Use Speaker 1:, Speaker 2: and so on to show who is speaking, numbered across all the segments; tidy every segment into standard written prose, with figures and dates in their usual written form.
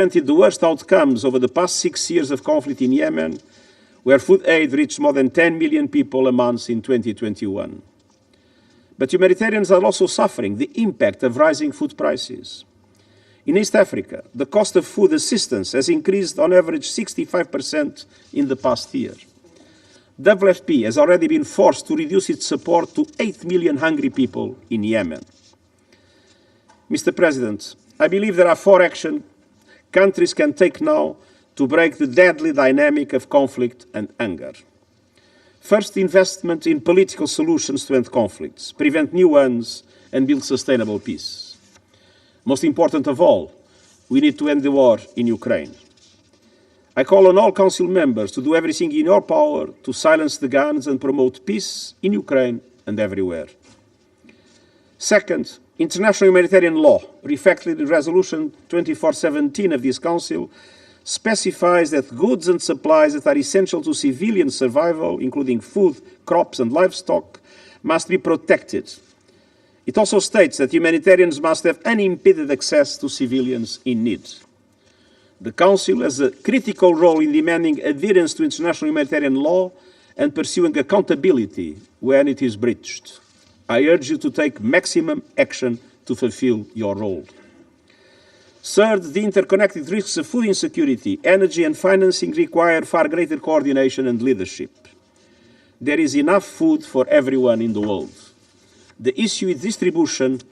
Speaker 1: The worst outcomes over the past 6 years of conflict in Yemen, where food aid reached more than 10 million people a month in 2021. But humanitarians are also suffering the impact of rising food prices. In East Africa, the cost of food assistance has increased on average 65% in the past year. WFP has already been forced to reduce its support to 8 million hungry people in Yemen. Mr. President, I believe there are 4 actions countries can take now to break the deadly dynamic of conflict and hunger. First, investment in political solutions to end conflicts, prevent new ones, and build sustainable peace. Most important of all, we need to end the war in Ukraine. I call on all Council members to do everything in your power to silence the guns and promote peace in Ukraine and everywhere. Second, international humanitarian law, reflected in Resolution 2417 of this Council, specifies that goods and supplies that are essential to civilian survival, including food, crops and livestock, must be protected. It also states that humanitarians must have unimpeded access to civilians in need. The Council has a critical role in demanding adherence to international humanitarian law and pursuing accountability when it is breached. I urge you to take maximum action to fulfill your role. Third, the interconnected risks of food insecurity, energy and financing require far greater coordination and leadership. There is enough food for everyone in the world. The issue is distribution,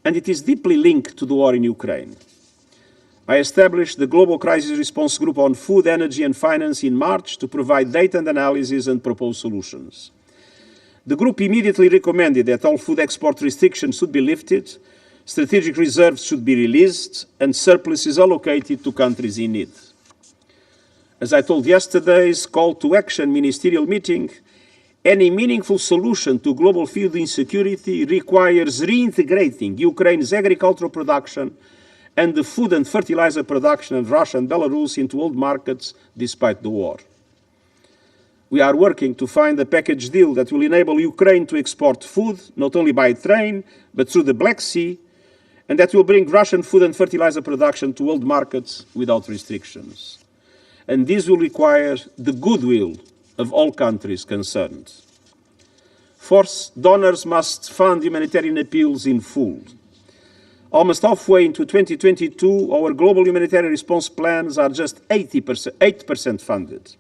Speaker 1: and it is deeply linked to the war in Ukraine. I established the Global Crisis Response Group on Food, Energy and Finance in March to provide data and analysis and propose solutions. The group immediately recommended that all food export restrictions should be lifted, strategic reserves should be released, and surpluses allocated to countries in need. As I told yesterday's call to action ministerial meeting, any meaningful solution to global food insecurity requires reintegrating Ukraine's agricultural production and the food and fertilizer production of Russia and Belarus into old markets despite the war. We are working to find a package deal that will enable Ukraine to export food, not only by train, but through the Black Sea, and that will bring Russian food and fertilizer production to world markets without restrictions. And this will require the goodwill of all countries concerned. Fourth, donors must fund humanitarian appeals in full. Almost halfway into 2022, our global humanitarian response plans are just 8% funded.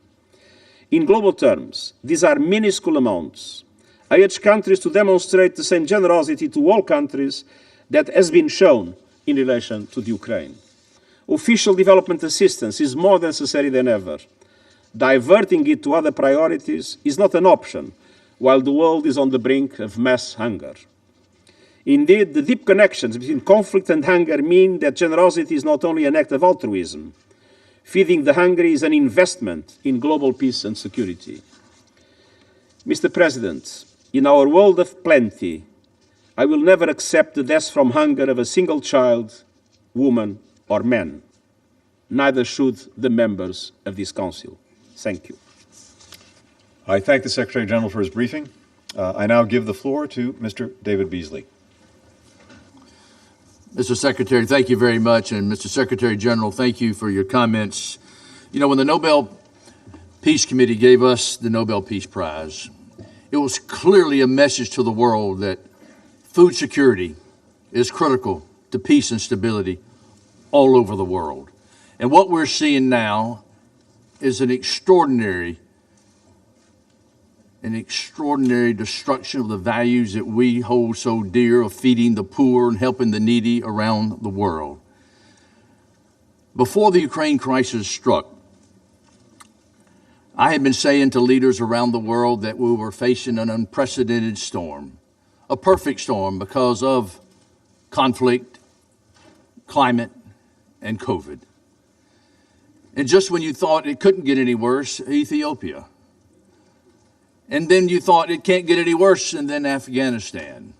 Speaker 1: In global terms, these are minuscule amounts. I urge countries to demonstrate the same generosity to all countries that has been shown in relation to the Ukraine. Official development assistance is more necessary than ever. Diverting it to other priorities is not an option, while the world is on the brink of mass hunger. Indeed, the deep connections between conflict and hunger mean that generosity is not only an act of altruism. Feeding the hungry is an investment in global peace and security. Mr. President, in our world of plenty, I will never accept the death from hunger of a single child, woman, or man. Neither should the members of this Council. Thank you.
Speaker 2: I thank the Secretary General for his briefing. I now give the floor to Mr. David Beasley.
Speaker 3: Mr. Secretary, thank you very much. And Mr. Secretary General, thank you for your comments. You know, when the Nobel Peace Committee gave us the Nobel Peace Prize, it was clearly a message to the world that food security is critical to peace and stability all over the world. And what we're seeing now is an extraordinary destruction of the values that we hold so dear of feeding the poor and helping the needy around the world. Before the Ukraine crisis struck, I had been saying to leaders around the world that we were facing an unprecedented storm, a perfect storm because of conflict, climate, and COVID. And just when you thought it couldn't get any worse, Ethiopia. And then you thought it can't get any worse, and then Afghanistan.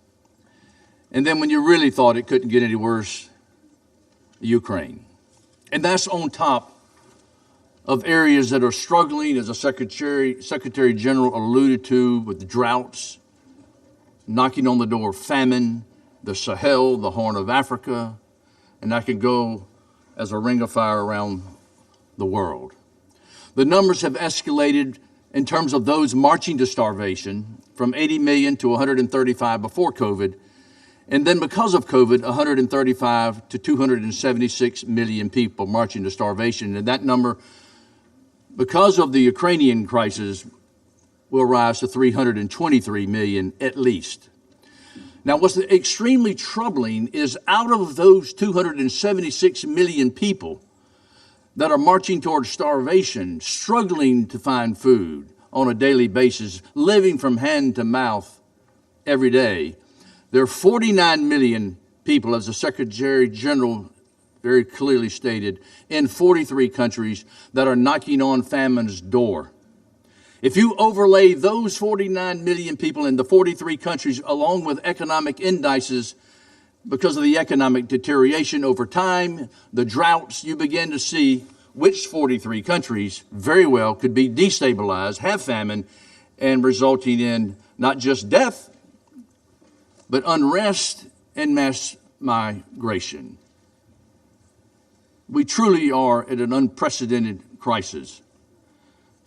Speaker 3: And then when you really thought it couldn't get any worse, Ukraine. And that's on top of areas that are struggling, as the Secretary General alluded to, with droughts, knocking on the door of famine, the Sahel, the Horn of Africa, and I could go as a ring of fire around the world. The numbers have escalated in terms of those marching to starvation from 80 million to 135 before COVID, and then because of COVID, 135 to 276 million people marching to starvation. And that number, because of the Ukrainian crisis, will rise to 323 million at least. Now, what's extremely troubling is out of those 276 million people that are marching towards starvation, struggling to find food on a daily basis, living from hand to mouth every day, there are 49 million people, as the Secretary General very clearly stated, in 43 countries that are knocking on famine's door. If you overlay those 49 million people in the 43 countries along with economic indices, because of the economic deterioration over time, the droughts, you begin to see which 43 countries very well could be destabilized, have famine, and resulting in not just death, but unrest and mass migration. We truly are at an unprecedented crisis.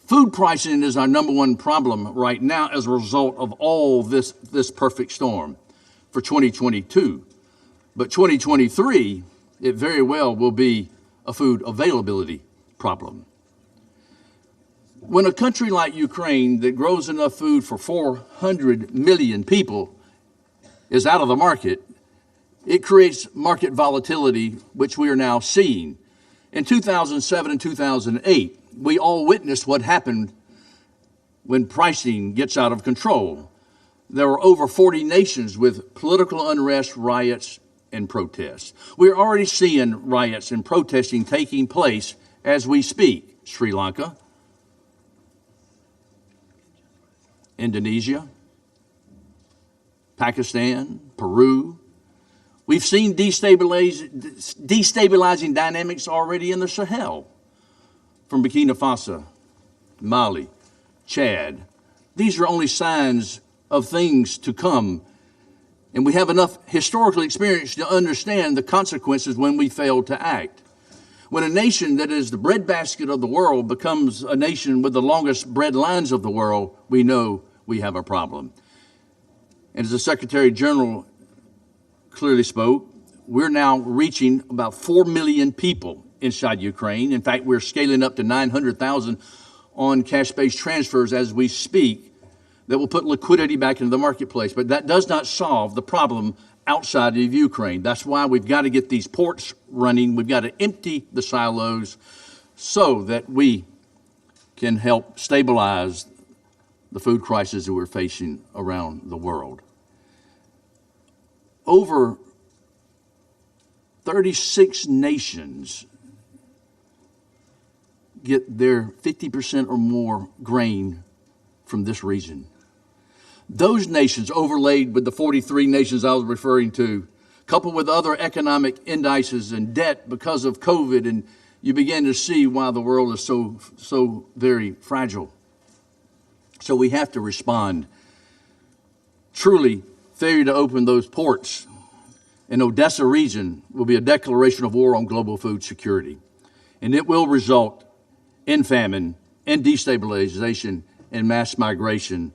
Speaker 3: Food pricing is our number one problem right now as a result of all this perfect storm for 2022. But 2023, it very well will be a food availability problem. When a country like Ukraine that grows enough food for 400 million people is out of the market, it creates market volatility, which we are now seeing. In 2007 and 2008, we all witnessed what happened when pricing gets out of control. There were over 40 nations with political unrest, riots, and protests. We're already seeing riots and protesting taking place as we speak. Sri Lanka, Indonesia, Pakistan, Peru. We've seen destabilizing dynamics already in the Sahel, from Burkina Faso, Mali, Chad. These are only signs of things to come. And we have enough historical experience to understand the consequences when we fail to act. When a nation that is the breadbasket of the world becomes a nation with the longest bread lines of the world, we know we have a problem. And as the Secretary General clearly spoke, we're now reaching about 4 million people inside Ukraine. In fact, we're scaling up to 900,000 on cash-based transfers as we speak that will put liquidity back into the marketplace. But that does not solve the problem outside of Ukraine. That's why we've got to get these ports running. We've got to empty the silos so that we can help stabilize the food crisis that we're facing around the world. Over 36 nations get their 50% or more grain from this region. Those nations, overlaid with the 43 nations I was referring to, coupled with other economic indices and debt because of COVID, and you begin to see why the world is so very fragile. So we have to respond. Truly, failure to open those ports in Odessa region will be a declaration of war on global food security. And it will result in famine and destabilization and mass migration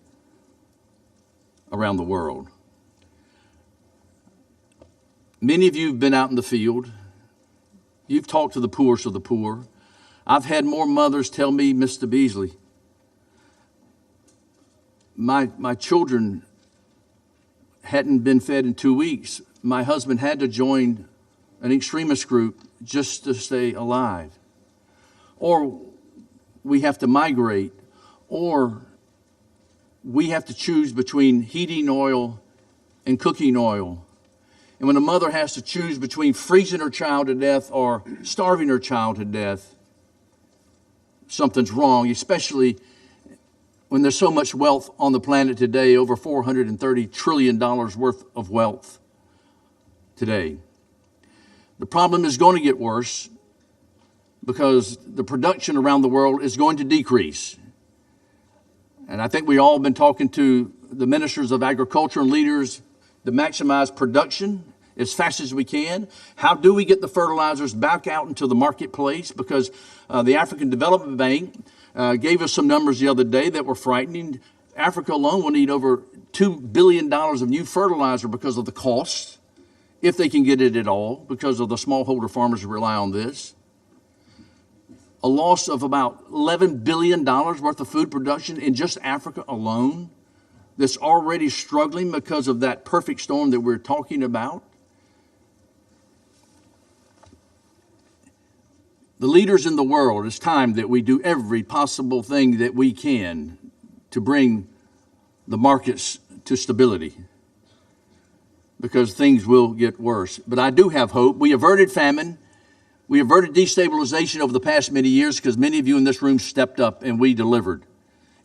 Speaker 3: around the world. Many of you have been out in the field. You've talked to the poorest of the poor. I've had more mothers tell me, Mr. Beasley, my children hadn't been fed in 2 weeks. My husband had to join an extremist group just to stay alive. Or we have to migrate, or we have to choose between heating oil and cooking oil. And when a mother has to choose between freezing her child to death or starving her child to death, something's wrong, especially when there's so much wealth on the planet today, over $430 trillion worth of wealth today. The problem is going to get worse because the production around the world is going to decrease. And I think we all have been talking to the ministers of agriculture and leaders to maximize production as fast as we can? How do we get the fertilizers back out into the marketplace? Because the African Development Bank gave us some numbers the other day that were frightening. Africa alone will need over $2 billion of new fertilizer because of the cost, if they can get it at all, because of the smallholder farmers who rely on this. A loss of about $11 billion worth of food production in just Africa alone that's already struggling because of that perfect storm that we're talking about. The leaders in the world, it's time that we do every possible thing that we can to bring the markets to stability, because things will get worse. But I do have hope. We averted famine. We averted destabilization over the past many years because many of you in this room stepped up and we delivered.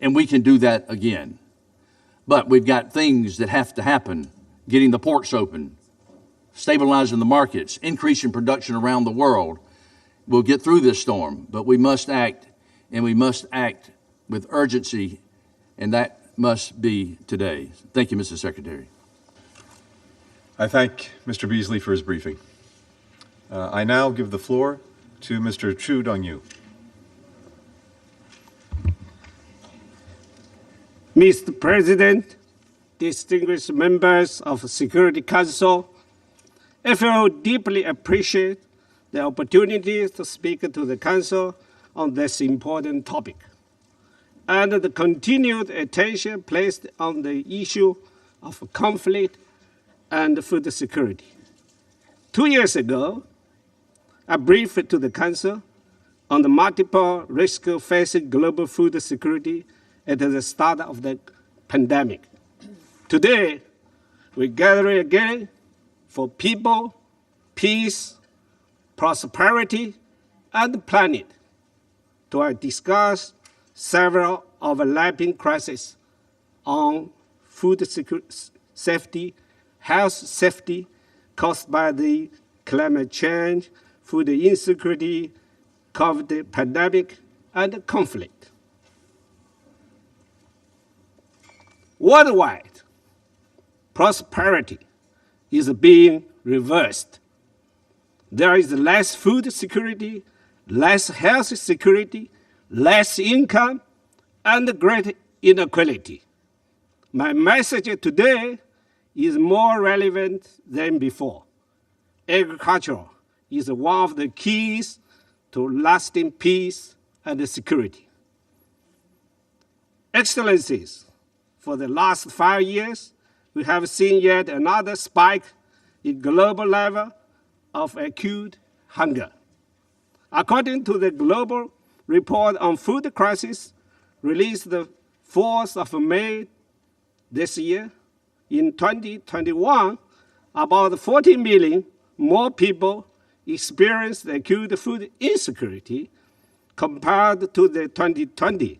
Speaker 3: And we can do that again. But we've got things that have to happen. Getting the ports open, stabilizing the markets, increasing production around the world. We'll get through this storm, but we must act, and we must act with urgency, and that must be today. Thank you, Mr. Secretary.
Speaker 2: I thank Mr. Beasley for his briefing. I now give the floor to Mr. Chu Dong-yu.
Speaker 4: Mr. President, distinguished members of the Security Council, I feel deeply appreciate the opportunity to speak to the Council on this important topic, and the continued attention placed on the issue of conflict and food security. 2 years ago, I briefed to the Council on the multiple risks facing global food security at the start of the pandemic. Today, we gather again for people, peace, prosperity, and the planet to discuss several overlapping crises on food safety, health safety caused by the climate change, food insecurity, COVID pandemic, and conflict. Worldwide, prosperity is being reversed. There is less food security, less health security, less income, and great inequality. My message today is more relevant than before. Agriculture is one of the keys to lasting peace and security. Excellencies, for the last 5 years, we have seen yet another spike in global level of acute hunger. According to the Global Report on Food Crisis, released the 4th of May this year, in 2021, about 40 million more people experienced acute food insecurity compared to the 2020,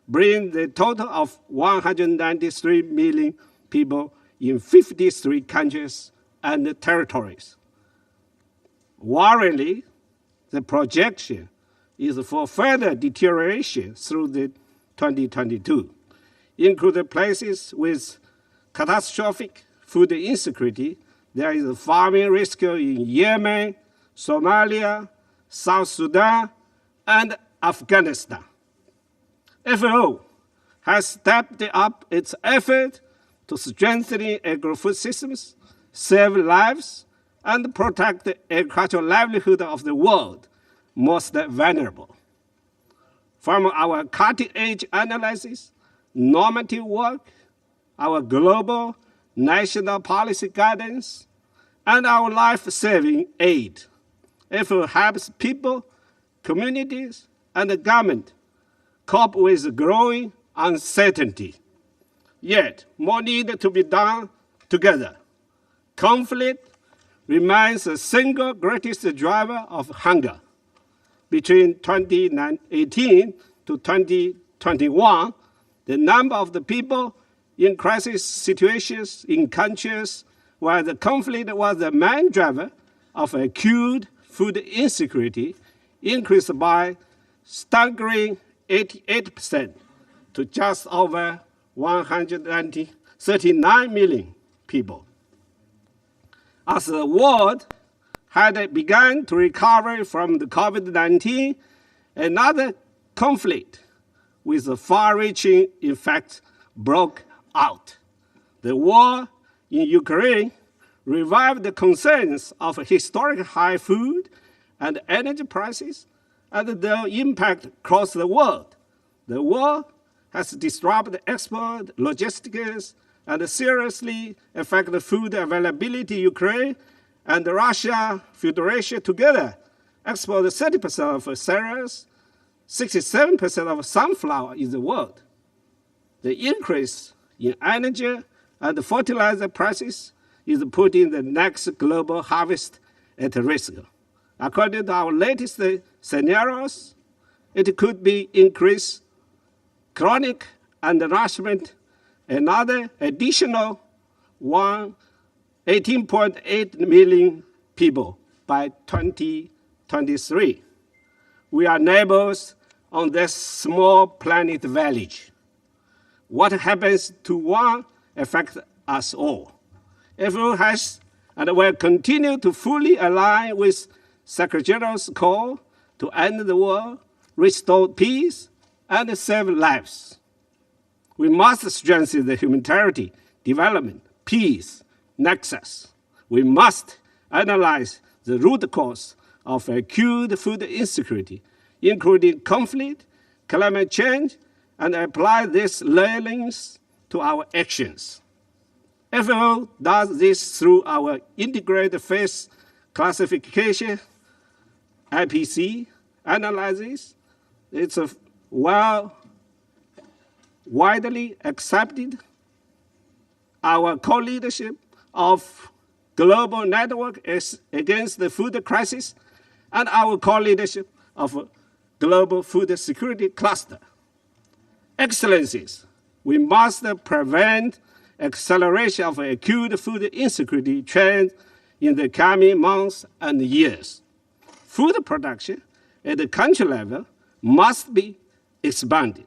Speaker 4: bringing the total of 193 million people in 53 countries and territories. Worryingly, the projection is for further deterioration through the 2022, including places with catastrophic food insecurity. There is a farming risk in Yemen, Somalia, South Sudan, and Afghanistan. FAO has stepped up its effort to strengthen agri-food systems, save lives, and protect the agricultural livelihood of the world most vulnerable. From our cutting-edge analysis, normative work, our global national policy guidance, and our life-saving aid, FAO helps people, communities, and the government cope with growing uncertainty. Yet, more needs to be done together. Conflict remains the single greatest driver of hunger. Between 2018 to 2021, the number of the people in crisis situations in countries where the conflict was the main driver of acute food insecurity increased by staggering 88% to just over 139 million people. As the world had begun to recover from the COVID-19, another conflict with a far-reaching effect broke out. The war in Ukraine revived the concerns of historic high food and energy prices and their impact across the world. The war has disrupted export, logistics, and seriously affected food availability in Ukraine and Russia Federation together export 30% of cereals, 67% of sunflower in the world. The increase in energy and fertilizer prices is putting the next global harvest at risk. According to our latest scenarios, it could be increased chronic undernourishment, another additional 18.8 million people by 2023. We are neighbors on this small planet village. What happens to one affects us all. Everyone has and will continue to fully align with Secretary-General's call to end the war, restore peace, and save lives. We must strengthen the humanitarian development, peace, nexus. We must analyze the root cause of acute food insecurity, including conflict, climate change, and apply these learnings to our actions. FAO does this through our integrated phase classification, IPC, analysis. It's widely accepted. Our co-leadership of Global Network Against the Food Crisis and our co-leadership of Global Food Security Cluster. Excellencies, we must prevent acceleration of acute food insecurity trend in the coming months and years. Food production at the country level must be expanded.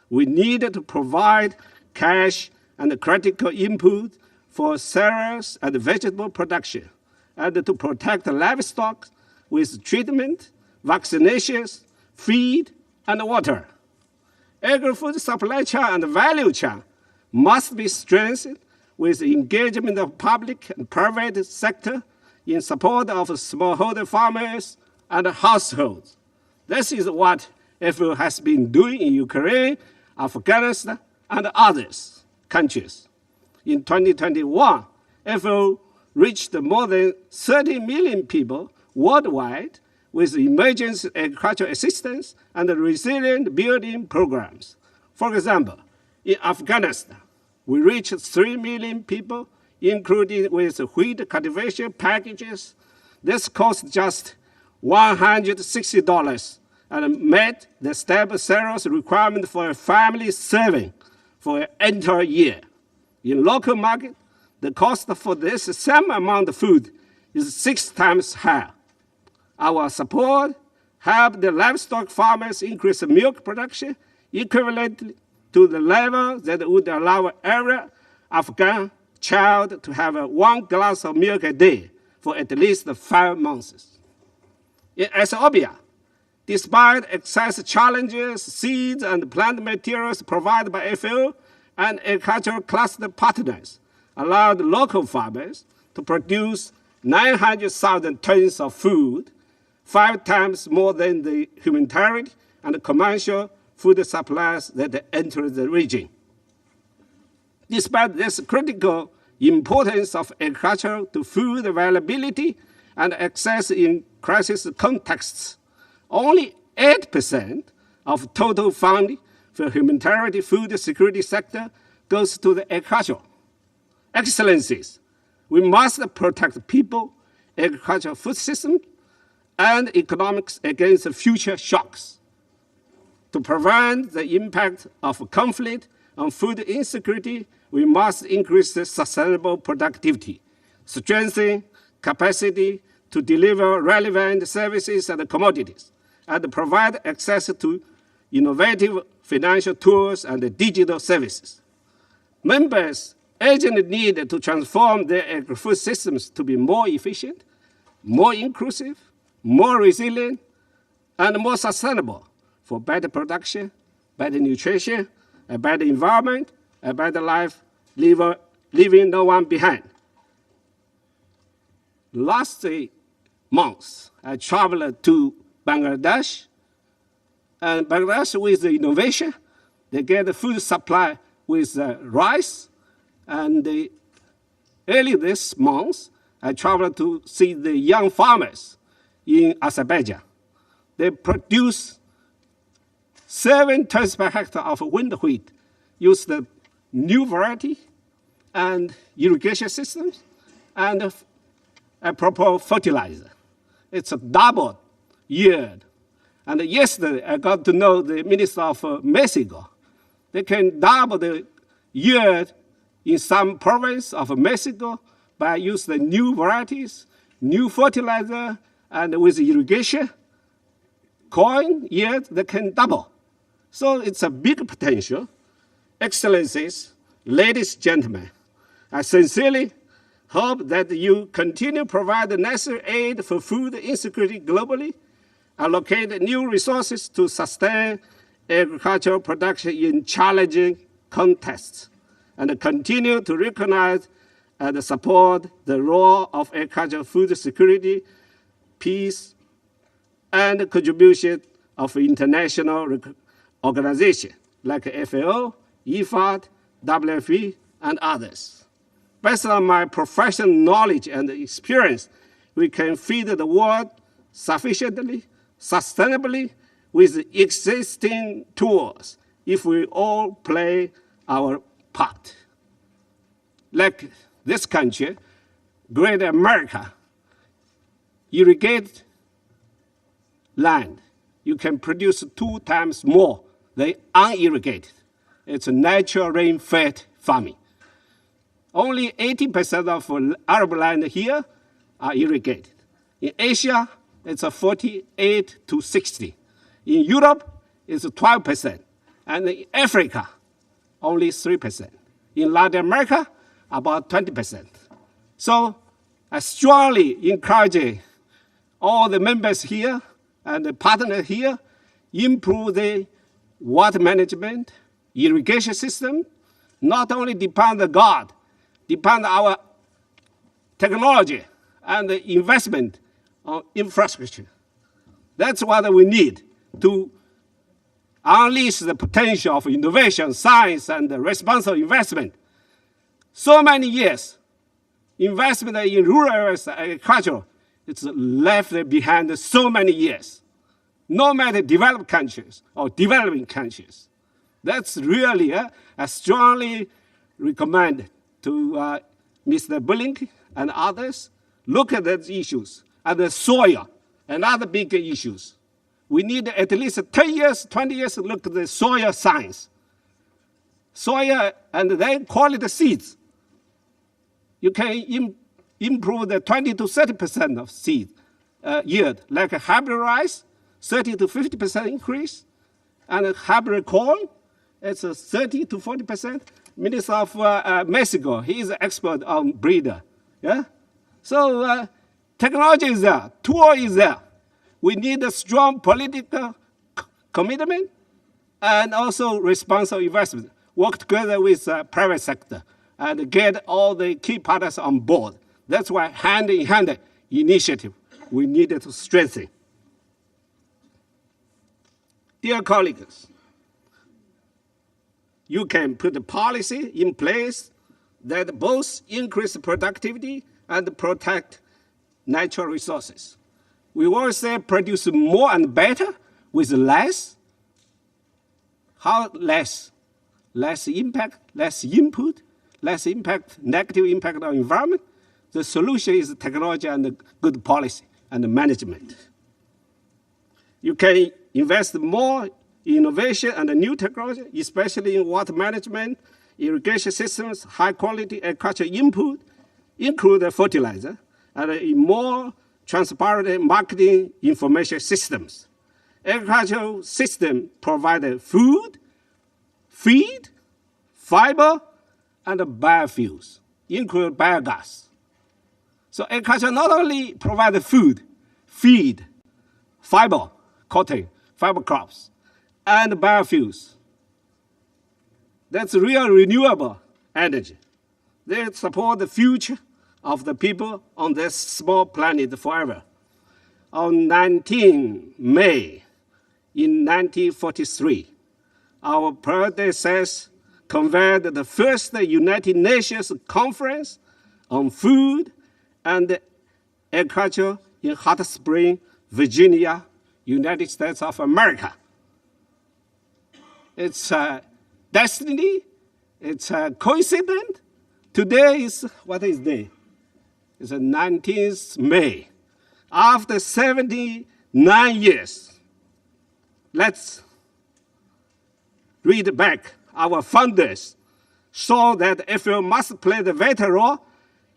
Speaker 4: We need to provide cash and critical input for cereals and vegetable production, and to protect livestock with treatment, vaccinations, feed, and water. Agri-food supply chain and value chain must be strengthened with engagement of public and private sector in support of smallholder farmers and households. This is what FAO has been doing in Ukraine, Afghanistan, and others countries. In 2021, FAO reached more than 30 million people worldwide with emergency agricultural assistance and resilient building programs. For example, in Afghanistan, we reached 3 million people, including with wheat cultivation packages. This cost just $160 and met the stable cereals requirement for a family serving for an entire year. In local market, the cost for this same amount of food is 6 times higher. Our support helped the livestock farmers increase milk production equivalent to the level that would allow every Afghan child to have 1 glass of milk a day for at least 5 months. In Ethiopia, despite excess challenges, seeds and plant materials provided by FAO and agricultural cluster partners allowed local farmers to produce 900,000 tons of food, 5 times more than the humanitarian and commercial food supplies that entered the region. Despite this critical importance of agriculture to food availability and access in crisis contexts, only 8% of total funding for humanitarian food security sector goes to the agriculture. Excellencies, we must protect people, agricultural food system, and economics against future shocks. To prevent the impact of conflict on food insecurity, we must increase the sustainable productivity, strengthen capacity to deliver relevant services and commodities, and provide access to innovative financial tools and digital services. Members urgent need to transform their agri-food systems to be more efficient, more inclusive, more resilient, and more sustainable for better production, better nutrition, a better environment, a better life, leaving no one behind. Last month, I traveled to Bangladesh, and Bangladesh with the innovation, they get the food supply with rice, and early this month, I traveled to see the young farmers in Azerbaijan. They produce 7 tons per hectare of winter wheat, use the new variety and irrigation systems and a proper fertilizer. It's a double yield. And yesterday, I got to know the Minister of Mexico. They can double the yield in some province of Mexico by using the new varieties, new fertilizer, and with irrigation, corn yield, they can double. So it's a big potential. Excellencies, ladies and gentlemen, I sincerely hope that you continue to provide the necessary aid for food insecurity globally, allocate new resources to sustain agricultural production in challenging contexts, and continue to recognize and support the role of agricultural food security, peace, and the contribution of international organizations like FAO, IFAD, WFP, and others. Based on my professional knowledge and experience, we can feed the world sufficiently, sustainably, with existing tools if we all play our part. Like this country, Great America, irrigate land. You can produce 2 times more than unirrigated. It's a natural rain-fed farming. Only 80% of Arab land here are irrigated. In Asia, it's a 48 to 60. In Europe, it's 12%. And in Africa, only 3%. In Latin America, about 20%. So I strongly encourage all the members here and the partners here improve the water management, irrigation system, not only depend on God, depend on our technology and the investment on infrastructure. That's what we need to unleash the potential of innovation, science, and responsible investment. So many years, investment in rural areas, agriculture, it's left behind so many years. No matter developed countries or developing countries. That's really, I strongly recommend to Mr. Blinken and others, look at these issues, and the soil and other big issues. We need at least 10 years, 20 years to look at the soil science. Soil and then quality seeds. You can improve the 20 to 30% of seed yield, like a hybrid rice, 30 to 50% increase, and a hybrid corn, it's a 30 to 40%. Minister of Mexico, he is an expert on breeder. Yeah? So technology is there, tool is there. We need a strong political commitment and also responsible investment. Work together with private sector and get all the key partners on board. That's why hand-in-hand initiative we needed to strengthen. Dear colleagues, you can put a policy in place that both increase productivity and protect natural resources. We always say produce more and better with less. How less? Less impact, less input, less impact, negative impact on environment. The solution is technology and good policy and management. You can invest more in innovation and new technology, especially in water management, irrigation systems, high quality agricultural input, include fertilizer, and in more transparent marketing information systems. Agricultural system provide food, feed, fiber, and biofuels, including biogas. So agriculture not only provides food, feed, fiber, cotton, fiber crops, and biofuels. That's real renewable energy. They support the future of the people on this small planet forever. On 19 May in 1943, our predecessors convened the first United Nations Conference on Food and Agriculture in Hot Spring, Virginia, United States of America. It's a destiny, it's a coincidence. Today is, what is day? It's the 19th May. After 79 years, let's read back. Our founders saw that FAO must play the vital role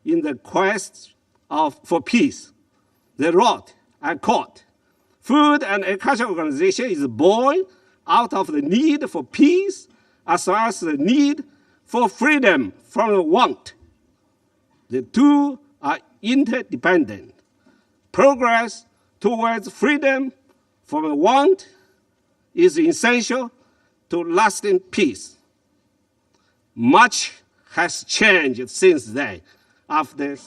Speaker 4: in the quest for peace. They wrote, I quote, "Food and Agriculture Organization is born out of the need for peace as well as the need for freedom from want. The two are interdependent. Progress towards freedom from want is essential to lasting peace." Much has changed since then, after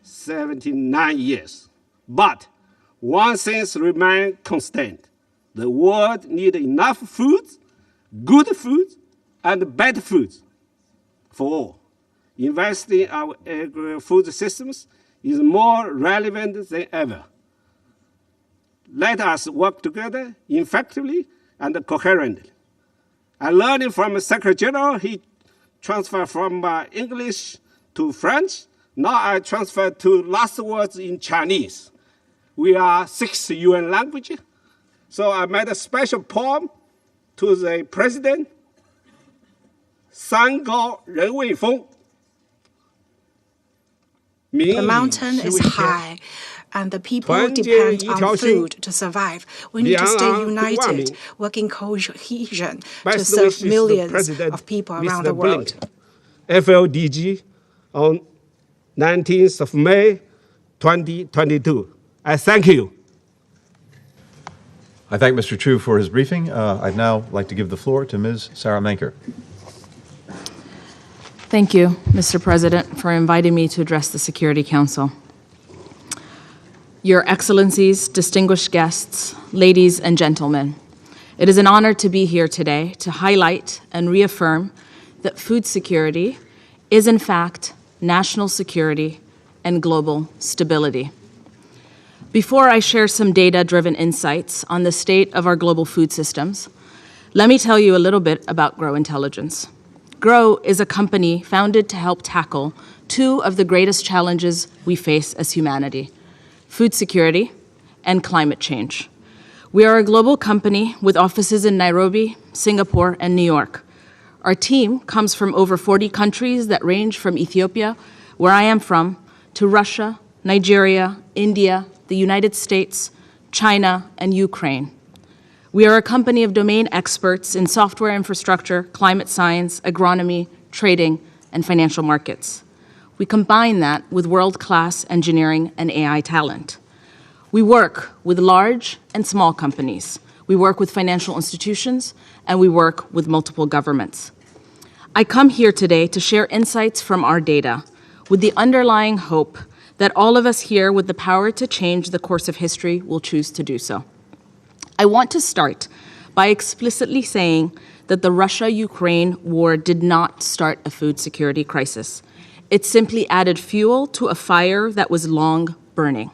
Speaker 4: 79 years. But one thing remains constant. The world needs enough food, good food, and better food for all. Investing in our agri-food systems is more relevant than ever. Let us work together effectively and coherently. I learned from Secretary General, he transferred from English to French. Now I transfer to last words in Chinese. We are 6 UN languages. So I made a special poem to the president, 山高人未峰.
Speaker 5: The mountain is high, and the people depend on food to survive. We need to stay united, work in cohesion to serve millions of people around the world.
Speaker 4: FLDG on 19th of May, 2022. I thank you.
Speaker 2: I thank Mr. Chu for his briefing. I'd now like to give the floor to Ms. Sarah Menker.
Speaker 6: Thank you, Mr. President, for inviting me to address the Security Council. Your Excellencies, distinguished guests, ladies and gentlemen, it is an honor to be here today to highlight and reaffirm that food security is, in fact, national security and global stability. Before I share some data-driven insights on the state of our global food systems, let me tell you a little bit about Grow Intelligence. Grow is a company founded to help tackle two of the greatest challenges we face as humanity: food security and climate change. We are a global company with offices in Nairobi, Singapore, and New York. Our team comes from over 40 countries that range from Ethiopia, where I am from, to Russia, Nigeria, India, the United States, China, and Ukraine. We are a company of domain experts in software infrastructure, climate science, agronomy, trading, and financial markets. We combine that with world-class engineering and AI talent. We work with large and small companies. We work with financial institutions, and we work with multiple governments. I come here today to share insights from our data with the underlying hope that all of us here with the power to change the course of history will choose to do so. I want to start by explicitly saying that the Russia-Ukraine war did not start a food security crisis. It simply added fuel to a fire that was long burning.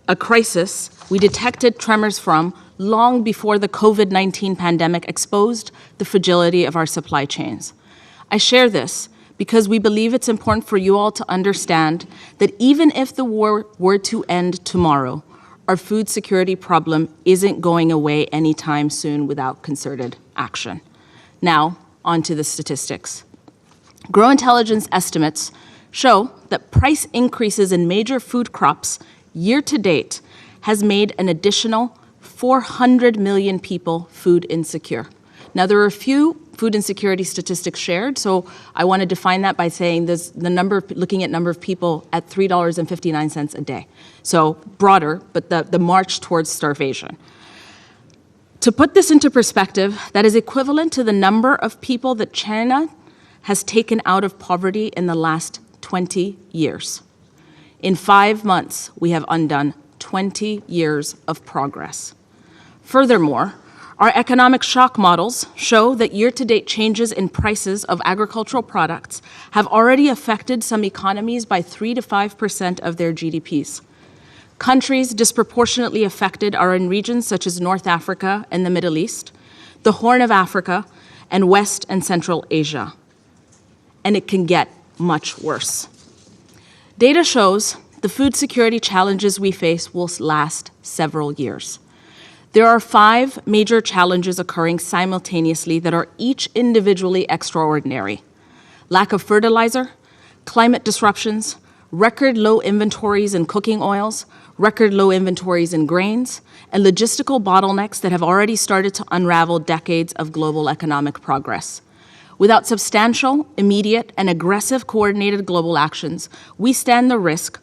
Speaker 6: A crisis we detected tremors from long before the COVID-19 pandemic exposed the fragility of our supply chains. I share this because we believe it's important for you all to understand that even if the war were to end tomorrow, our food security problem isn't going away anytime soon without concerted action. Now, on to the statistics. Grow Intelligence estimates show that price increases in major food crops year to date has made an additional 400 million people food insecure. Now, there are a few food insecurity statistics shared, so I want to define that by saying this, looking at number of people at $3.59 a day. So broader, but the march towards starvation. To put this into perspective, that is equivalent to the number of people that China has taken out of poverty in the last 20 years. In 5 months, we have undone 20 years of progress. Furthermore, our economic shock models show that year-to-date changes in prices of agricultural products have already affected some economies by 3 to 5% of their GDPs. Countries disproportionately affected are in regions such as North Africa and the Middle East, the Horn of Africa, and West and Central Asia. And it can get much worse. Data shows the food security challenges we face will last several years. There are 5 major challenges occurring simultaneously that are each individually extraordinary: lack of fertilizer, climate disruptions, record low inventories in cooking oils, record low inventories in grains, and logistical bottlenecks that have already started to unravel decades of global economic progress. Without substantial, immediate, and aggressive coordinated global actions, we stand the risk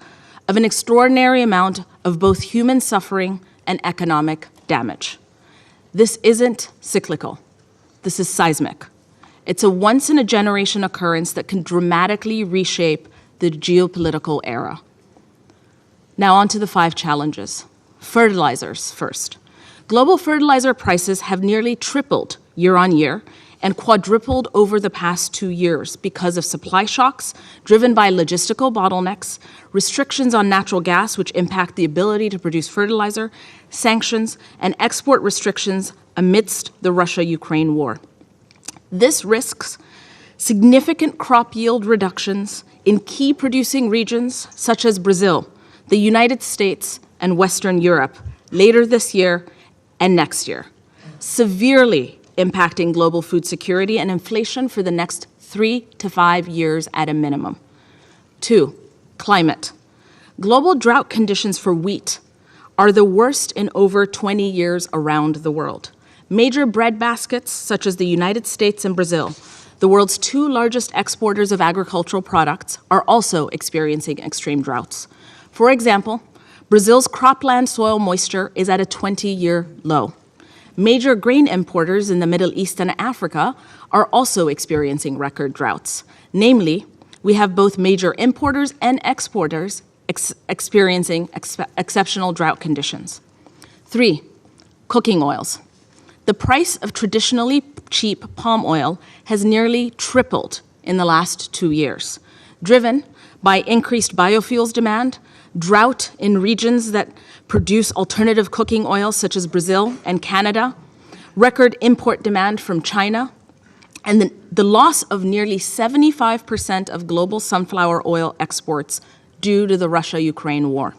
Speaker 6: of an extraordinary amount of both human suffering and economic damage. This isn't cyclical. This is seismic. It's a once-in-a-generation occurrence that can dramatically reshape the geopolitical era. Now on to the 5 challenges. Fertilizers first. Global fertilizer prices have nearly tripled year on year and quadrupled over the past 2 years because of supply shocks driven by logistical bottlenecks, restrictions on natural gas which impact the ability to produce fertilizer, sanctions, and export restrictions amidst the Russia-Ukraine war. This risks significant crop yield reductions in key producing regions such as Brazil, the United States, and Western Europe later this year and next year, severely impacting global food security and inflation for the next 3 to 5 years at a minimum. 2, climate. Global drought conditions for wheat are the worst in over 20 years around the world. Major bread baskets, such as the United States and Brazil, the world's 2 largest exporters of agricultural products, are also experiencing extreme droughts. For example, Brazil's cropland soil moisture is at a 20-year low. Major grain importers in the Middle East and Africa are also experiencing record droughts. Namely, we have both major importers and exporters experiencing exceptional drought conditions. 3, cooking oils. The price of traditionally cheap palm oil has nearly tripled in the last 2 years, driven by increased biofuels demand, drought in regions that produce alternative cooking oils such as Brazil and Canada, record import demand from China, and the loss of nearly 75% of global sunflower oil exports due to the Russia-Ukraine war.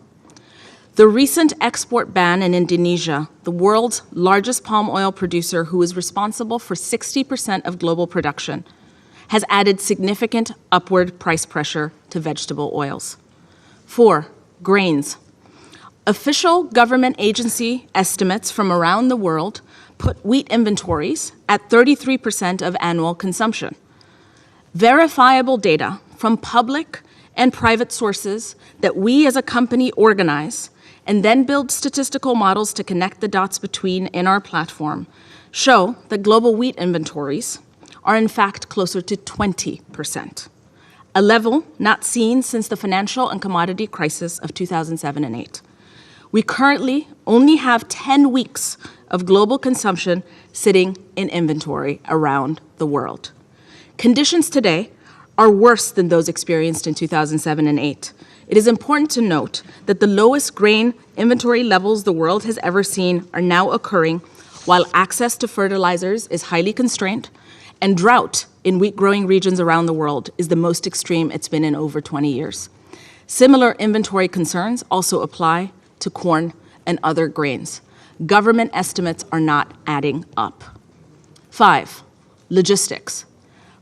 Speaker 6: The recent export ban in Indonesia, the world's largest palm oil producer who is responsible for 60% of global production, has added significant upward price pressure to vegetable oils. 4, grains. Official government agency estimates from around the world put wheat inventories at 33% of annual consumption. Verifiable data from public and private sources that we as a company organize and then build statistical models to connect the dots between in our platform show that global wheat inventories are in fact closer to 20%, a level not seen since the financial and commodity crisis of 2007 and 8. We currently only have 10 weeks of global consumption sitting in inventory around the world. Conditions today are worse than those experienced in 2007 and 8. It is important to note that the lowest grain inventory levels the world has ever seen are now occurring while access to fertilizers is highly constrained and drought in wheat-growing regions around the world is the most extreme it's been in over 20 years. Similar inventory concerns also apply to corn and other grains. Government estimates are not adding up. 5, logistics.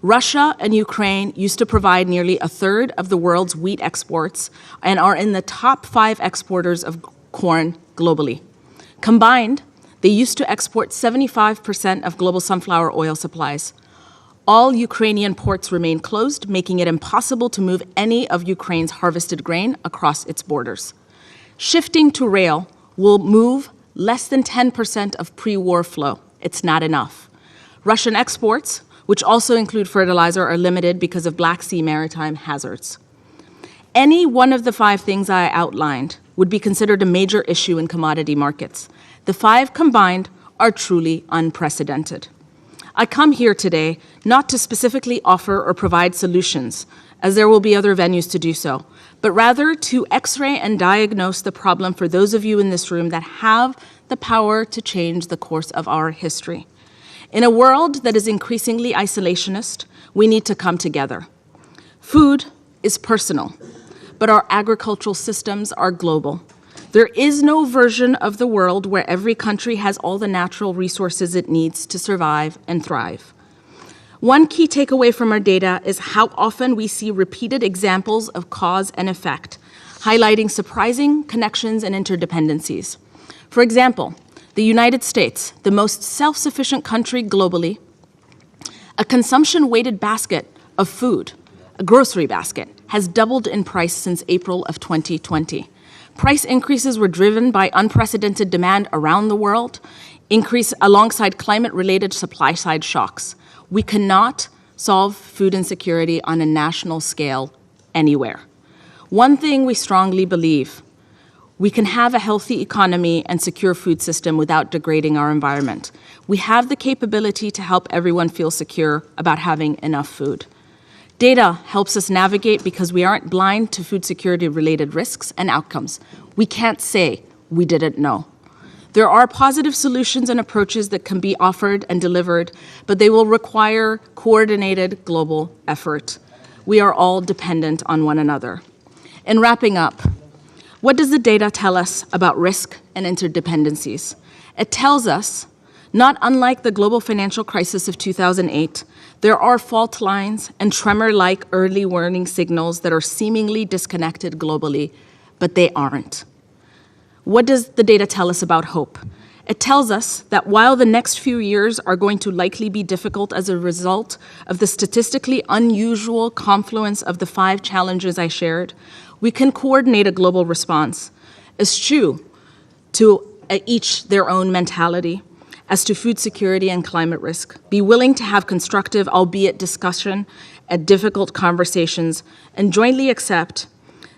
Speaker 6: Russia and Ukraine used to provide nearly a third of the world's wheat exports and are in the top 5 exporters of corn globally. Combined, They used to export 75% of global sunflower oil supplies. All Ukrainian ports remain closed, making it impossible to move any of Ukraine's harvested grain across its borders. Shifting to rail will move less than 10% of pre-war flow. It's not enough. Russian exports, which also include fertilizer, are limited because of Black Sea maritime hazards. Any one of the 5 things I outlined would be considered a major issue in commodity markets. The 5 combined are truly unprecedented. I come here today not to specifically offer or provide solutions, as there will be other venues to do so, but rather to x-ray and diagnose the problem for those of you in this room that have the power to change the course of our history. In a world that is increasingly isolationist, we need to come together. Food is personal, but our agricultural systems are global. There is no version of the world where every country has all the natural resources it needs to survive and thrive. One key takeaway from our data is how often we see repeated examples of cause and effect, highlighting surprising connections and interdependencies. For example, the United States, the most self-sufficient country globally, a consumption-weighted basket of food, a grocery basket, has doubled in price since April of 2020. Price increases were driven by unprecedented demand around the world, increase alongside climate-related supply-side shocks. We cannot solve food insecurity on a national scale anywhere. One thing we strongly believe: we can have a healthy economy and secure food system without degrading our environment. We have the capability to help everyone feel secure about having enough food. Data helps us navigate because we aren't blind to food security-related risks and outcomes. We can't say we didn't know. There are positive solutions and approaches that can be offered and delivered, but they will require coordinated global effort. We are all dependent on one another. In wrapping up, what does the data tell us about risk and interdependencies? It tells us, not unlike the global financial crisis of 2008, there are fault lines and tremor-like early warning signals that are seemingly disconnected globally, but they aren't. What does the data tell us about hope? It tells us that while the next few years are going to likely be difficult as a result of the statistically unusual confluence of the 5 challenges I shared, we can coordinate a global response, eschew to each their own mentality as to food security and climate risk, be willing to have constructive, albeit discussion, and difficult conversations, and jointly accept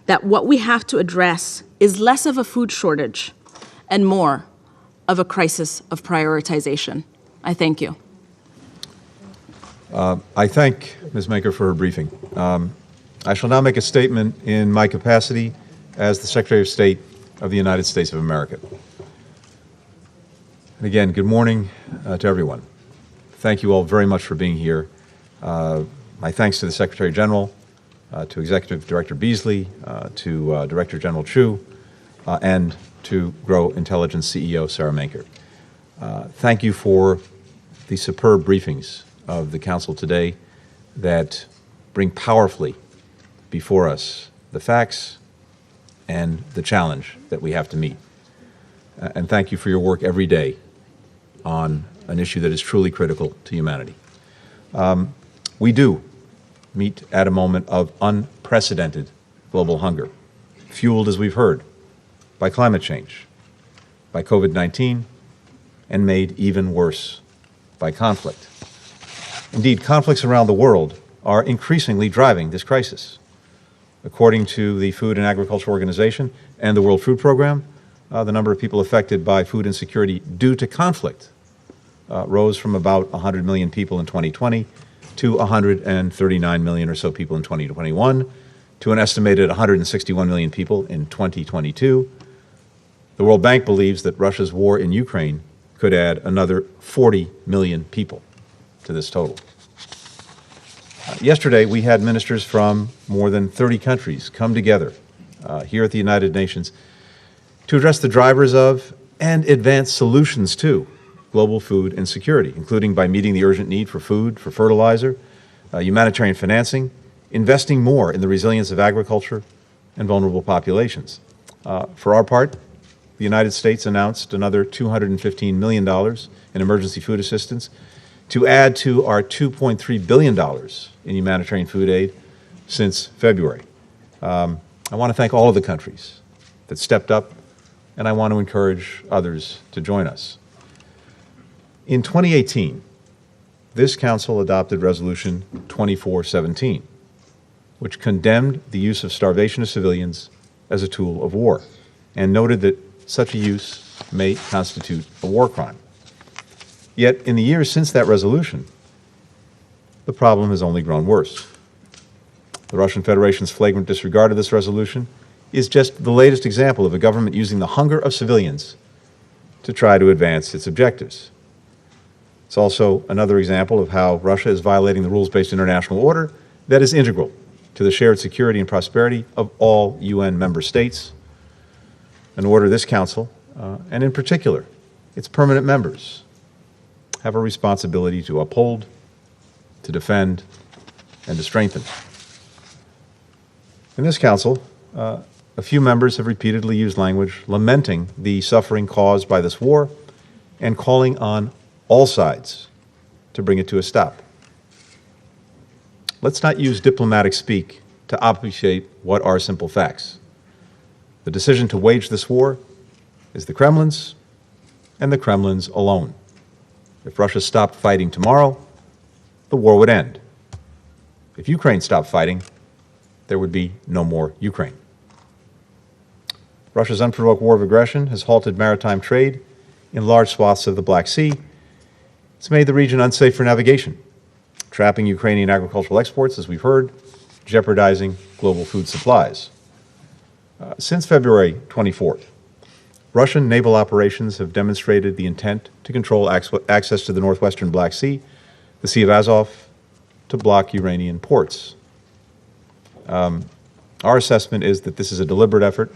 Speaker 6: that what we have to address is less of a food shortage and more of a crisis of prioritization. I thank you.
Speaker 2: I thank Ms. Maker for her briefing. I shall now make a statement in my capacity as the Secretary of State of the United States of America. And again, good morning to everyone. Thank you all very much for being here. My thanks to the Secretary General, to Executive Director Beasley, to Director General Chu, and to Grow Intelligence CEO Sarah Maker. Thank you for the superb briefings of the Council today that bring powerfully before us the facts and the challenge that we have to meet. And thank you for your work every day on an issue that is truly critical to humanity. We do meet at a moment of unprecedented global hunger, fueled, as we've heard, by climate change, by COVID-19, and made even worse by conflict. Indeed, conflicts around the world are increasingly driving this crisis. According to the Food and Agriculture Organization and the World Food Program, the number of people affected by food insecurity due to conflict rose from about 100 million people in 2020 to 139 million or so people in 2021, to an estimated 161 million people in 2022. The World Bank believes that Russia's war in Ukraine could add another 40 million people to this total. Yesterday, we had ministers from more than 30 countries come together here at the United Nations to address the drivers of and advance solutions to global food insecurity, including by meeting the urgent need for food, for fertilizer, humanitarian financing, investing more in the resilience of agriculture and vulnerable populations. For our part, the United States announced another $215 million in emergency food assistance to add to our $2.3 billion in humanitarian food aid since February. I want to thank all of the countries that stepped up, and I want to encourage others to join us. In 2018, this Council adopted Resolution 2417, which condemned the use of starvation of civilians as a tool of war, and noted that such a use may constitute a war crime. Yet, in the years since that resolution, the problem has only grown worse. The Russian Federation's flagrant disregard of this resolution is just the latest example of a government using the hunger of civilians to try to advance its objectives. It's also another example of how Russia is violating the rules-based international order that is integral to the shared security and prosperity of all UN member states, an order this Council, and in particular, its permanent members, have a responsibility to uphold, to defend, and to strengthen. In this Council, a few members have repeatedly used language lamenting the suffering caused by this war and calling on all sides to bring it to a stop. Let's not use diplomatic speak to obfuscate what are simple facts. The decision to wage this war is the Kremlin's, and the Kremlin's alone. If Russia stopped fighting tomorrow, the war would end. If Ukraine stopped fighting, there would be no more Ukraine. Russia's unprovoked war of aggression has halted maritime trade in large swaths of the Black Sea. It's made the region unsafe for navigation, trapping Ukrainian agricultural exports, as we've heard, jeopardizing global food supplies. Since February 24th, Russian naval operations have demonstrated the intent to control access to the northwestern Black Sea, the Sea of Azov, to block Iranian ports. Our assessment is that this is a deliberate effort,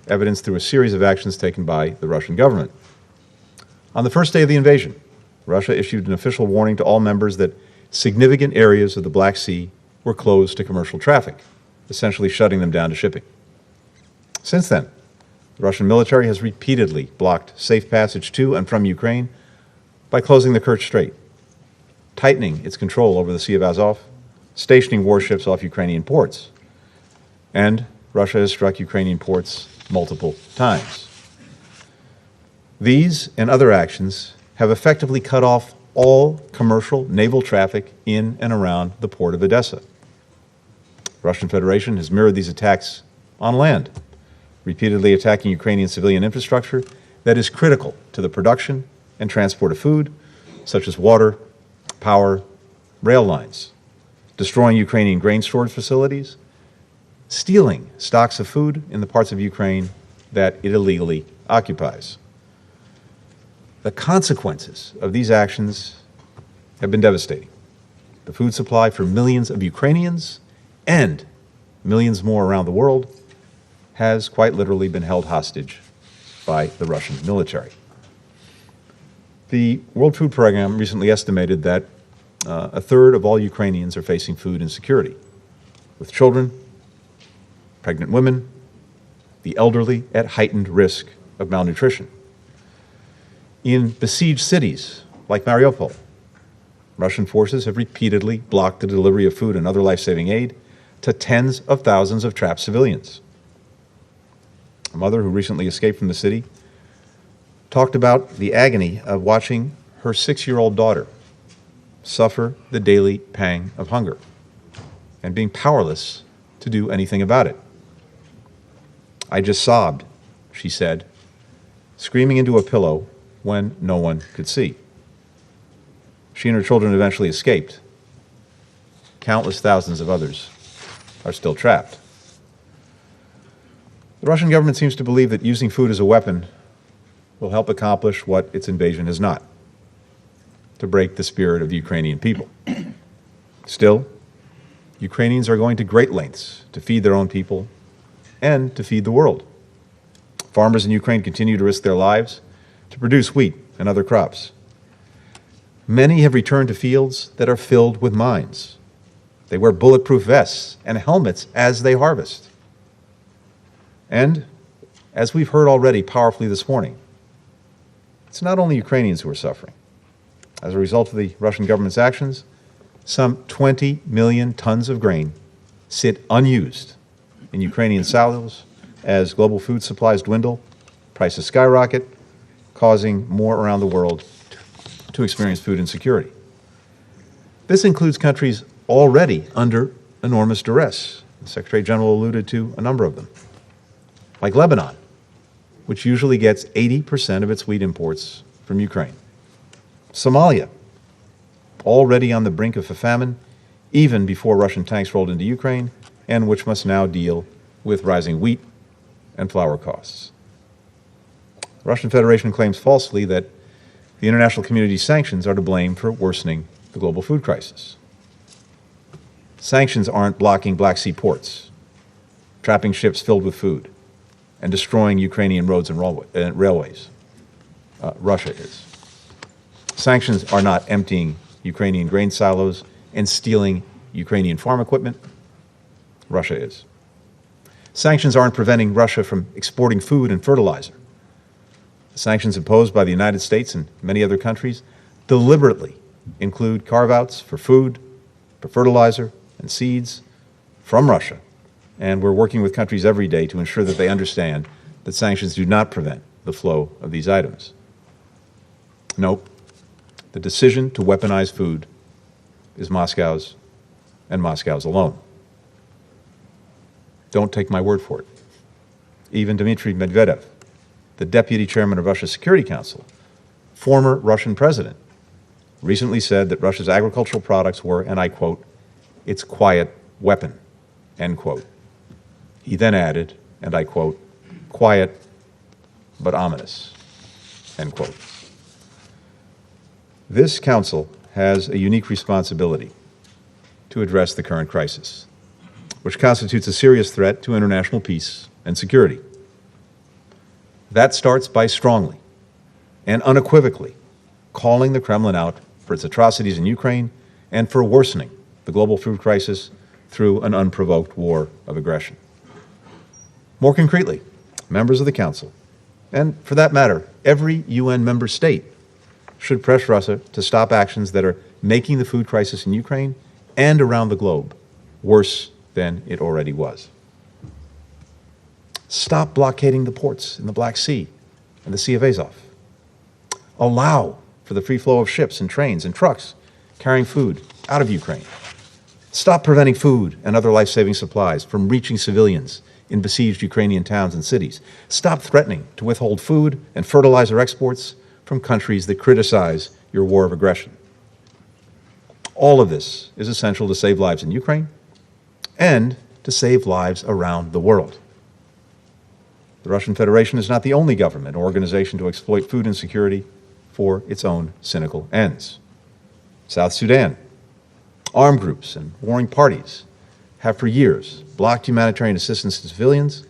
Speaker 2: evidenced through a series of actions taken by the Russian government. On the first day of the invasion, Russia issued an official warning to all members that significant areas of the Black Sea were closed to commercial traffic, essentially shutting them down to shipping. Since then, the Russian military has repeatedly blocked safe passage to and from Ukraine by closing the Kerch Strait, tightening its control over the Sea of Azov, stationing warships off Ukrainian ports, and Russia has struck Ukrainian ports multiple times. These and other actions have effectively cut off all commercial naval traffic in and around the port of Odessa. The Russian Federation has mirrored these attacks on land, repeatedly attacking Ukrainian civilian infrastructure that is critical to the production and transport of food, such as water, power, rail lines, destroying Ukrainian grain storage facilities, stealing stocks of food in the parts of Ukraine that it illegally occupies. The consequences of these actions have been devastating. The food supply for millions of Ukrainians and millions more around the world has quite literally been held hostage by the Russian military. The World Food Program recently estimated that a third of all Ukrainians are facing food insecurity, with children, pregnant women, the elderly at heightened risk of malnutrition. In besieged cities like Mariupol, Russian forces have repeatedly blocked the delivery of food and other life-saving aid to tens of thousands of trapped civilians. A mother who recently escaped from the city talked about the agony of watching her 6-year-old daughter suffer the daily pang of hunger and being powerless to do anything about it. "I just sobbed," she said, screaming into a pillow when no one could see. She and her children eventually escaped. Countless thousands of others are still trapped. The Russian government seems to believe that using food as a weapon will help accomplish what its invasion has not: to break the spirit of the Ukrainian people. Still, Ukrainians are going to great lengths to feed their own people and to feed the world. Farmers in Ukraine continue to risk their lives to produce wheat and other crops. Many have returned to fields that are filled with mines. They wear bulletproof vests and helmets as they harvest. And as we've heard already powerfully this morning, it's not only Ukrainians who are suffering. As a result of the Russian government's actions, some 20 million tons of grain sit unused in Ukrainian silos as global food supplies dwindle, prices skyrocket, causing more around the world to experience food insecurity. This includes countries already under enormous duress. The Secretary General alluded to a number of them, like Lebanon, which usually gets 80% of its wheat imports from Ukraine. Somalia, already on the brink of a famine, even before Russian tanks rolled into Ukraine, and which must now deal with rising wheat and flour costs. The Russian Federation claims falsely that the international community's sanctions are to blame for worsening the global food crisis. Sanctions aren't blocking Black Sea ports, trapping ships filled with food, and destroying Ukrainian roads and railways. Russia is. Sanctions are not emptying Ukrainian grain silos and stealing Ukrainian farm equipment. Russia is. Sanctions aren't preventing Russia from exporting food and fertilizer. The sanctions imposed by the United States and many other countries deliberately include carve-outs for food, for fertilizer, and seeds from Russia. And we're working with countries every day to ensure that they understand that sanctions do not prevent the flow of these items. Nope. The decision to weaponize food is Moscow's, and Moscow's alone. Don't take my word for it. Even Dmitry Medvedev, the deputy chairman of Russia's Security Council, former Russian president, recently said that Russia's agricultural products were, and I quote, its quiet weapon, end quote. He then added, and I quote, quiet but ominous, end quote. This council has a unique responsibility to address the current crisis, which constitutes a serious threat to international peace and security. That starts by strongly and unequivocally calling the Kremlin out for its atrocities in Ukraine and for worsening the global food crisis through an unprovoked war of aggression. More concretely, members of the Council, and for that matter, every UN member state, should press Russia to stop actions that are making the food crisis in Ukraine and around the globe worse than it already was. Stop blockading the ports in the Black Sea and the Sea of Azov. Allow for the free flow of ships and trains and trucks carrying food out of Ukraine. Stop preventing food and other life-saving supplies from reaching civilians in besieged Ukrainian towns and cities. Stop threatening to withhold food and fertilizer exports from countries that criticize your war of aggression. All of this is essential to save lives in Ukraine and to save lives around the world. The Russian Federation is not the only government or organization to exploit food insecurity for its own cynical ends. South Sudan, armed groups and warring parties have for years blocked humanitarian assistance to civilians.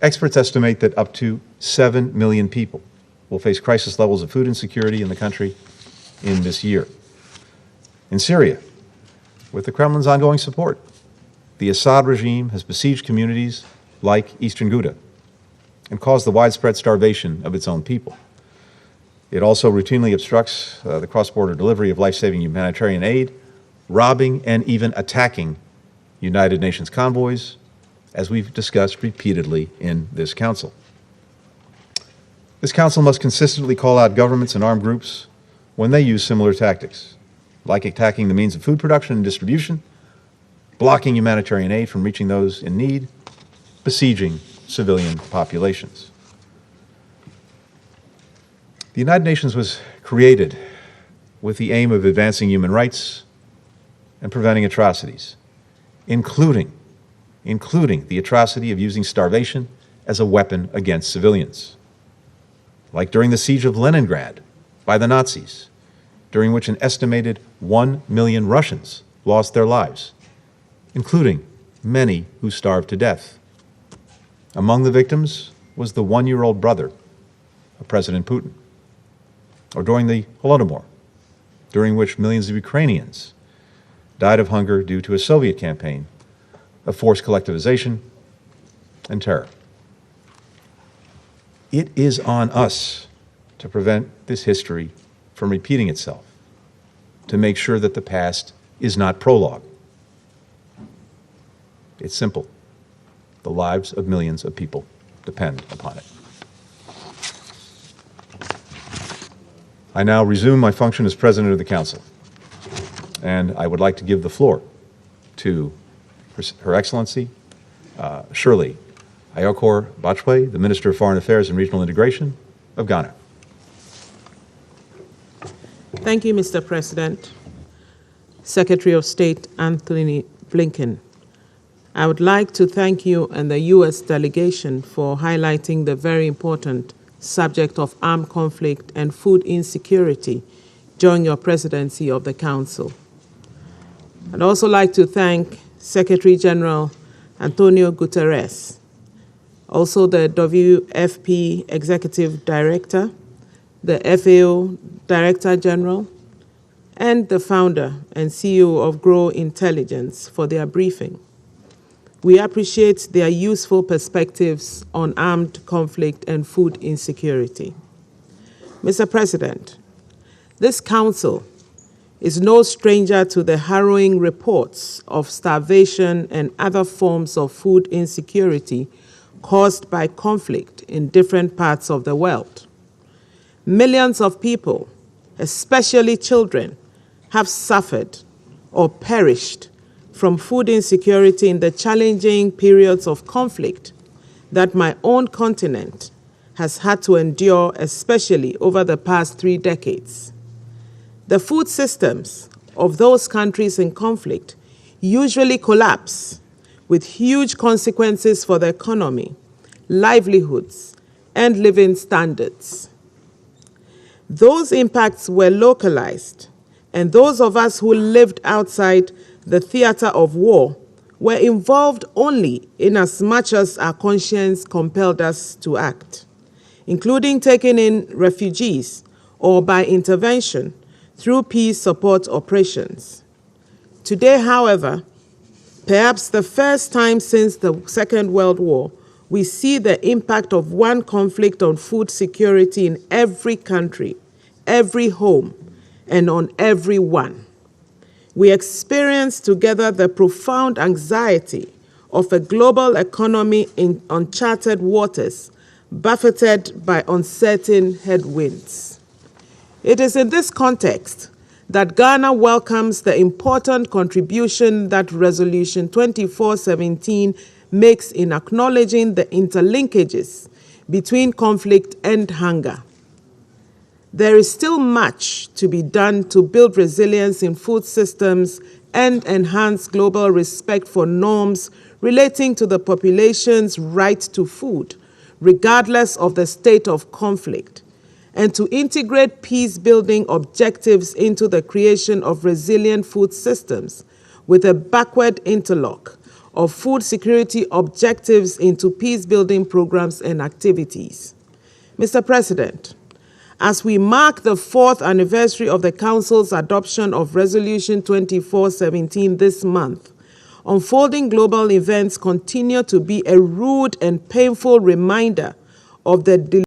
Speaker 2: Experts estimate that up to 7 million people will face crisis levels of food insecurity in the country in this year. In Syria, with the Kremlin's ongoing support, the Assad regime has besieged communities like Eastern Ghouta and caused the widespread starvation of its own people. It also routinely obstructs the cross-border delivery of life-saving humanitarian aid, robbing and even attacking United Nations convoys, as we've discussed repeatedly in this Council. This Council must consistently call out governments and armed groups when they use similar tactics, like attacking the means of food production and distribution, blocking humanitarian aid from reaching those in need, besieging civilian populations. The United Nations was created with the aim of advancing human rights and preventing atrocities, including the atrocity of using starvation as a weapon against civilians. Like during the siege of Leningrad by the Nazis, during which an estimated 1 million Russians lost their lives, including many who starved to death. Among the victims was the 1-year-old brother of President Putin. Or during the Holodomor, during which millions of Ukrainians died of hunger due to a Soviet campaign of forced collectivization and terror. It is on us to prevent this history from repeating itself, to make sure that the past is not prologue. It's simple. The lives of millions of people depend upon it. I now resume my function as President of the Council, and I would like to give the floor to Her Excellency Shirley Ayokor Bachwe, the Minister of Foreign Affairs and Regional Integration of Ghana.
Speaker 7: Thank you, Mr. President. Secretary of State Anthony Blinken, I would like to thank you and the U.S. delegation for highlighting the very important subject of armed conflict and food insecurity during your presidency of the Council. I'd also like to thank Secretary General Antonio Guterres, also the WFP Executive Director, the FAO Director General, and the founder and CEO of Grow Intelligence for their briefing. We appreciate their useful perspectives on armed conflict and food insecurity. Mr. President, this Council is no stranger to the harrowing reports of starvation and other forms of food insecurity caused by conflict in different parts of the world. Millions of people, especially children, have suffered or perished from food insecurity in the challenging periods of conflict that my own continent has had to endure, especially over the past 3 decades. The food systems of those countries in conflict usually collapse, with huge consequences for the economy, livelihoods, and living standards. Those impacts were localized, and those of us who lived outside the theater of war were involved only in as much as our conscience compelled us to act, including taking in refugees or by intervention through peace support operations. Today, however, perhaps the first time since the Second World War, we see the impact of one conflict on food security in every country, every home, and on everyone. We experience together the profound anxiety of a global economy in uncharted waters, buffeted by uncertain headwinds. It is in this context that Ghana welcomes the important contribution that Resolution 2417 makes in acknowledging the interlinkages between conflict and hunger. There is still much to be done to build resilience in food systems and enhance global respect for norms relating to the population's right to food, regardless of the state of conflict, and to integrate peace-building objectives into the creation of resilient food systems with a backward interlock of food security objectives into peace-building programs and activities. Mr. President, as we mark the 4th anniversary of the Council's adoption of Resolution 2417 this month, unfolding global events continue to be a rude and painful reminder of the